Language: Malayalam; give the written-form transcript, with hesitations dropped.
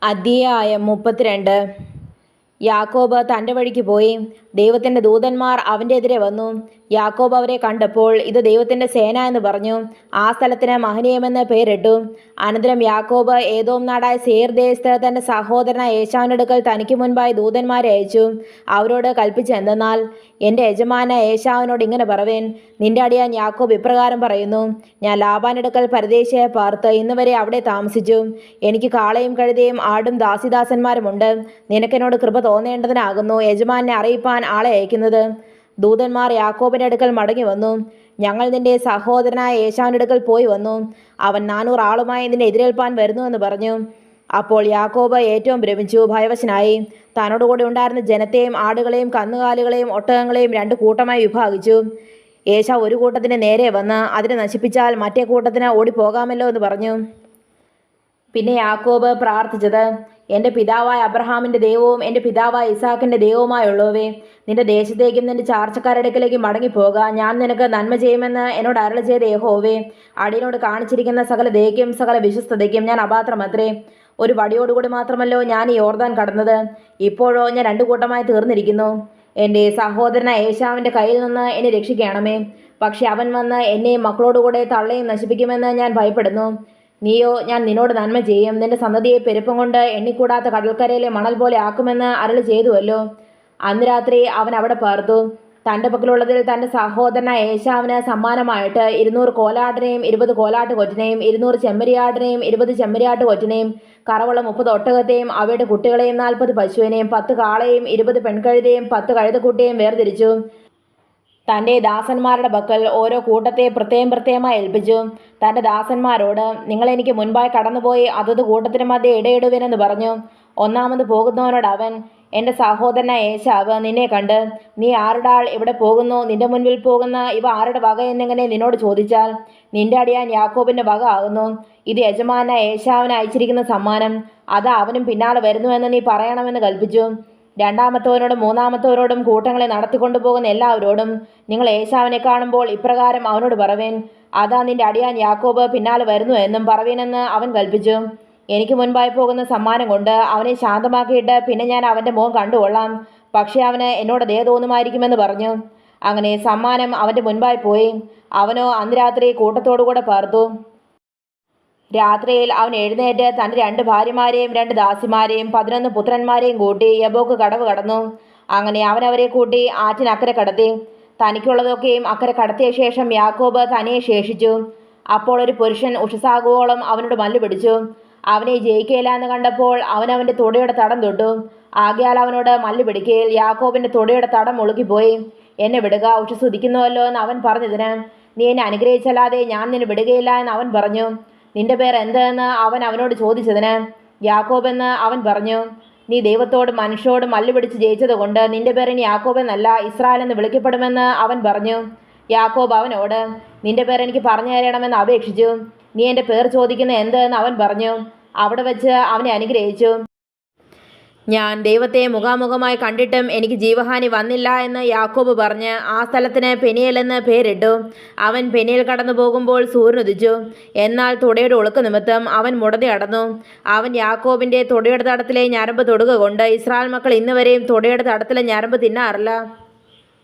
അധ്യായം 32. യാക്കോബ് തൻ്റെ വഴിക്ക് പോയി. ദൈവത്തിൻ്റെ ദൂതന്മാർ അവൻ്റെ എതിരെ വന്നു. യാക്കോബ് അവരെ കണ്ടപ്പോൾ ഇത് ദൈവത്തിൻ്റെ സേന എന്ന് പറഞ്ഞു. ആ സ്ഥലത്തിന് മഹനീയമെന്ന് പേരിട്ടു. അനന്തരം യാക്കോബ് ഏദോം നാടായ സേർ ദേശത്ത് തൻ്റെ സഹോദരനായ ഏശാവിനടുക്കൽ തനിക്ക് മുൻപായി ദൂതന്മാരെ അയച്ചു. അവരോട് കൽപ്പിച്ചെന്തെന്നാൽ, എൻ്റെ യജമാനായ ഏശാവിനോട് ഇങ്ങനെ പറവേൻ, നിന്റെ അടിയാൻ യാക്കോബ് ഇപ്രകാരം പറയുന്നു, ഞാൻ ലാബാനടുക്കൽ പരദേശിയായി പാർത്ത് ഇന്നുവരെ അവിടെ താമസിച്ചു. എനിക്ക് കാളയും കഴുതയും ആടും ദാസിദാസന്മാരുമുണ്ട്. നിനക്കെന്നോട് കൃപ തോന്നേണ്ടതിനാകുന്നു യജമാനെ അറിയിപ്പാൻ ആളെ അയക്കുന്നത്. ദൂതന്മാർ യാക്കോബിൻ്റെ അടുക്കൽ മടങ്ങി വന്നു. ഞങ്ങൾ നിന്റെ സഹോദരനായ ഏശാവിൻ്റെ അടുക്കൽ പോയി വന്നു. അവൻ 400 ആളുമായി നിന്നെ എതിരേൽപ്പാൻ വരുന്നു എന്ന് പറഞ്ഞു. അപ്പോൾ യാക്കോബ് ഏറ്റവും ഭ്രമിച്ചു, ഭയവശനായി. തന്നോടുകൂടി ഉണ്ടായിരുന്ന ജനത്തെയും ആടുകളെയും കന്നുകാലികളെയും ഒട്ടകങ്ങളെയും 2 കൂട്ടമായി വിഭാഗിച്ചു. ഏശാവ് ഒരു കൂട്ടത്തിന് നേരെ വന്ന് അതിനെ നശിപ്പിച്ചാൽ മറ്റേ കൂട്ടത്തിന് ഓടിപ്പോകാമല്ലോ എന്ന് പറഞ്ഞു. പിന്നെ യാക്കോബ് പ്രാർത്ഥിച്ചത്, എൻ്റെ പിതാവായ അബ്രഹാമിൻ്റെ ദൈവവും എൻ്റെ പിതാവായ ഇസാക്കിൻ്റെ ദൈവവുമായുള്ളവേ, നിന്റെ ദേശത്തേക്കും നിന്റെ ചാർച്ചക്കാരുടെ അടുക്കലേക്കും മടങ്ങിപ്പോക. ഞാൻ നിനക്ക് നന്മ ചെയ്യുമെന്ന് എന്നോട് അരുളി ചെയ്ത യഹോവേ, അടിയനോട് കാണിച്ചിരിക്കുന്ന സകല ദയയ്ക്കും സകല വിശ്വസ്തതയ്ക്കും ഞാൻ അപാത്രമത്രേ. ഒരു വടിയോടുകൂടി മാത്രമല്ലോ ഞാൻ ഈ യോർദാൻ കടന്നത്. ഇപ്പോഴോ ഞാൻ 2 കൂട്ടമായി തീർന്നിരിക്കുന്നു. എൻ്റെ സഹോദരനായ ഏശാവിൻ്റെ കയ്യിൽ നിന്ന് എന്നെ രക്ഷിക്കണമേ. പക്ഷെ അവൻ വന്ന് എന്നെയും മക്കളോടുകൂടെ തള്ളയും നശിപ്പിക്കുമെന്ന് ഞാൻ ഭയപ്പെടുന്നു. നീയോ, ഞാൻ നിന്നോട് നന്മ ചെയ്യും, നിന്റെ സന്തതിയെ പെരുപ്പം കൊണ്ട് എണ്ണിക്കൂടാത്ത കടൽക്കരയിലെ മണൽ പോലെ ആക്കുമെന്ന് അരുളി ചെയ്തുവല്ലോ. അന്ന് രാത്രി അവൻ അവിടെ പാർത്തു. തൻ്റെ പക്കലുള്ളതിൽ തൻ്റെ സഹോദരനായ ഏശാവിന് സമ്മാനമായിട്ട് 200 കോലാട്ടിനെയും 20 കോലാട്ട് കൊറ്റിനെയും 200 ചെമ്മരിയാടിനെയും 20 ചെമ്മരിയാട്ട് കൊറ്റിനെയും കറവുള്ള 30 ഒട്ടകത്തെയും അവയുടെ കുട്ടികളെയും 40 പശുവിനെയും 10 കാളയും 20 പെൺകഴുതയും 10 കഴുതക്കുട്ടിയെയും വേർതിരിച്ചു. തൻ്റെ ദാസന്മാരുടെ പക്കൽ ഓരോ കൂട്ടത്തെ പ്രത്യേകമായി ഏൽപ്പിച്ചു. തൻ്റെ ദാസന്മാരോട്, നിങ്ങൾ എനിക്ക് മുൻപായി കടന്നുപോയി അതത് കൂട്ടത്തിന് മധ്യേ ഇടയിടുവിനെന്ന് പറഞ്ഞു. ഒന്നാമത് പോകുന്നവനോട് അവൻ, എൻ്റെ സഹോദരനായ ഏശാവ് നിന്നെ കണ്ട്, നീ ആരുടെ ആൾ ഇവിടെ പോകുന്നു, നിന്റെ മുൻപിൽ പോകുന്ന ഇവ ആരുടെ വക എന്നിങ്ങനെ നിന്നോട് ചോദിച്ചാൽ, നിന്റെ അടിയാൻ യാക്കോബിൻ്റെ വക ആകുന്നു. ഇത് യജമാനായ ഏശാവിന് അയച്ചിരിക്കുന്ന സമ്മാനം. അത് അവനും പിന്നാലെ വരുന്നുവെന്ന് നീ പറയണമെന്ന് കൽപ്പിച്ചു. രണ്ടാമത്തവനോടും മൂന്നാമത്തവരോടും കൂട്ടങ്ങളെ നടത്തിക്കൊണ്ടുപോകുന്ന എല്ലാവരോടും, നിങ്ങൾ ഏശാവിനെ കാണുമ്പോൾ ഇപ്രകാരം അവനോട് പറവേൻ, അതാ നിന്റെ അടിയാൻ യാക്കോബ് പിന്നാലെ വരുന്നു എന്നും പറവേനെന്ന് അവൻ കൽപ്പിച്ചു. എനിക്ക് മുൻപായി പോകുന്ന സമ്മാനം കൊണ്ട് അവനെ ശാന്തമാക്കിയിട്ട് പിന്നെ ഞാൻ അവൻ്റെ മുഖം കണ്ടുകൊള്ളാം. പക്ഷേ അവന് എന്നോട് ദയ തോന്നുമായിരിക്കുമെന്ന് പറഞ്ഞു. അങ്ങനെ സമ്മാനം അവൻ്റെ മുൻപായി പോയി. അവനോ അന്ന് രാത്രി കൂട്ടത്തോടുകൂടെ പാർത്തു. രാത്രിയിൽ അവൻ എഴുന്നേറ്റ് തൻ്റെ 2 ഭാര്യമാരെയും 2 ദാസിമാരെയും 11 പുത്രന്മാരെയും കൂട്ടി യബോക്ക് കടവ് കടന്നു. അങ്ങനെ അവൻ അവരെ കൂട്ടി ആറ്റിനക്കരെ കടത്തി. തനിക്കുള്ളതൊക്കെയും അക്കരെ കടത്തിയ ശേഷം യാക്കോബ് തനിയെ ശേഷിച്ചു. അപ്പോൾ ഒരു പുരുഷൻ ഉഷസാകുവോളം അവനോട് മല്ല് പിടിച്ചു. അവനെ ജയിക്കുകയില്ല എന്ന് കണ്ടപ്പോൾ അവൻ അവൻ്റെ തുടയുടെ തടം തൊട്ടു. ആകയാൽ അവനോട് മല്ല് പിടിക്കയിൽ യാക്കോബിൻ്റെ തുടയുടെ തടം മുളുക്കിപ്പോയി. എന്നെ വിടുക, ഉഷസ് ഉദിക്കുന്നുവല്ലോ എന്ന് അവൻ പറഞ്ഞതിന്, നീ എന്നെ അനുഗ്രഹിച്ചല്ലാതെ ഞാൻ നിന്നെ വിടുകയില്ല എന്ന് അവൻ പറഞ്ഞു. നിന്റെ പേർ എന്തെന്ന് അവൻ അവനോട് ചോദിച്ചതിന്, യാക്കോബ് എന്ന് അവൻ പറഞ്ഞു. നീ ദൈവത്തോടും മനുഷ്യരോടും മല്ല് പിടിച്ച് ജയിച്ചത് കൊണ്ട് നിന്റെ പേർ ഇനി യാക്കോബ് എന്നല്ല ഇസ്രായേൽ എന്ന് വിളിക്കപ്പെടുമെന്ന് അവൻ പറഞ്ഞു. യാക്കോബ് അവനോട്, നിന്റെ പേർ എനിക്ക് പറഞ്ഞു തരണമെന്ന് അപേക്ഷിച്ചു. നീ എൻ്റെ പേർ ചോദിക്കുന്ന എന്തെന്ന് അവൻ പറഞ്ഞു. അവിടെ വെച്ച് അവനെ അനുഗ്രഹിച്ചു. ഞാൻ ദൈവത്തെ മുഖാമുഖമായി കണ്ടിട്ടും എനിക്ക് ജീവഹാനി വന്നില്ല എന്ന് യാക്കോബ് പറഞ്ഞ് ആ സ്ഥലത്തിന് പെനിയേൽ എന്ന് പേരിട്ടു. അവൻ പെനിയേൽ കടന്നു പോകുമ്പോൾ സൂര്യൻ ഉദിച്ചു. എന്നാൽ തുടയുടെ ഒളുക്ക് നിമിത്തം അവൻ മുടതി അടന്നു. അവൻ യാക്കോബിൻ്റെ തുടയുടെ തടത്തിലെ ഞരമ്പ് തൊടുക കൊണ്ട് ഇസ്രായേൽ മക്കൾ ഇന്നുവരെയും തുടയുടെ തടത്തിലെ ഞരമ്പ് തിന്നാറില്ല.